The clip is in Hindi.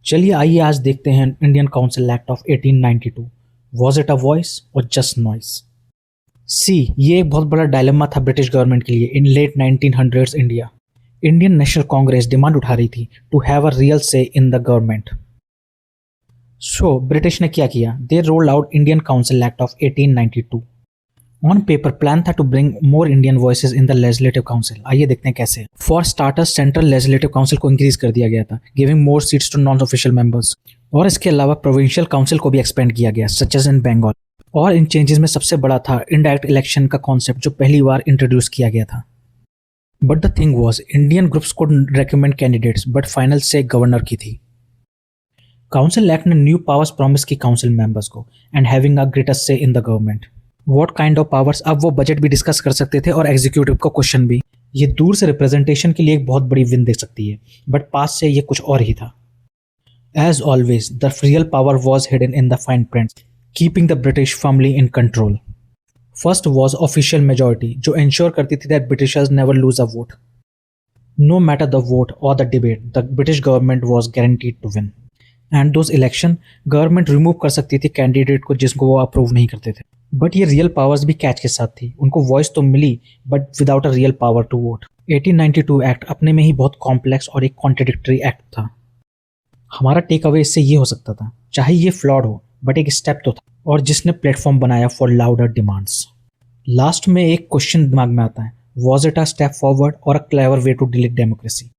चलिए आइए आज देखते हैं Indian Council Act of 1892। Was it a voice और जस्ट नॉइस? सी, ये एक बहुत बड़ा डायलेमा था ब्रिटिश गवर्नमेंट के लिए in late 1900s India. Indian National Congress demand उठा रही थी to have a real say in the government. So British ने क्या किया? They rolled out Indian Council Act of 1892। On paper plan था to bring more Indian voices in the legislative council. आइए देखते हैं कैसे। For starters central legislative council को इंक्रीज कर दिया गया था, giving more seats to non official members. और इसके अलावा प्रोविंशियल काउंसिल को भी एक्सपेंड किया गया, सच एज इन बंगाल। और इन चेंजेस में सबसे बड़ा था इनडायरेक्ट इलेक्शन का कॉन्सेप्ट, जो पहली बार इंट्रोड्यूस किया गया था। But the thing was, Indian groups को रेकमेंड कैंडिडेट्स, बट फाइनल से गवर्नर की थी। काउंसिल एक्ट ने न्यू पावर्स प्रॉमिस की काउंसिल मेंबर्स को, एंड हैविंग अ ग्रेटर से in the government. What kind of powers? अब वो बजट भी डिस्कस कर सकते थे और एग्जीक्यूटिव का क्वेश्चन भी। ये दूर से रिप्रेजेंटेशन के लिए एक बहुत बड़ी विन दे सकती है, बट पास से ये कुछ और ही था। As always the real power was hidden in the fine print, keeping the British firmly in control. First was official majority, जो इंश्योर करती थी that Britishers never lose a vote. No matter the vote or the debate, the British government was guaranteed to win. And those election government remove कर सकती थी कैंडिडेट को जिसको वो अप्रूव नहीं करते थे। बट ये रियल पावर्स भी कैच के साथ थी, उनको वॉइस तो मिली but without a real power to vote. 1892 act अपने में ही बहुत कॉम्प्लेक्स और एक कॉन्ट्रडिक्टरी एक्ट था। हमारा टेक अवे इससे ये हो सकता था, चाहे ये फ्लॉड हो बट एक स्टेप तो था, और जिसने प्लेटफॉर्म बनाया फॉर लाउडर डिमांड्स। लास्ट में एक क्वेश्चन दिमाग में आता है, was it a step forward or a clever way to delete democracy?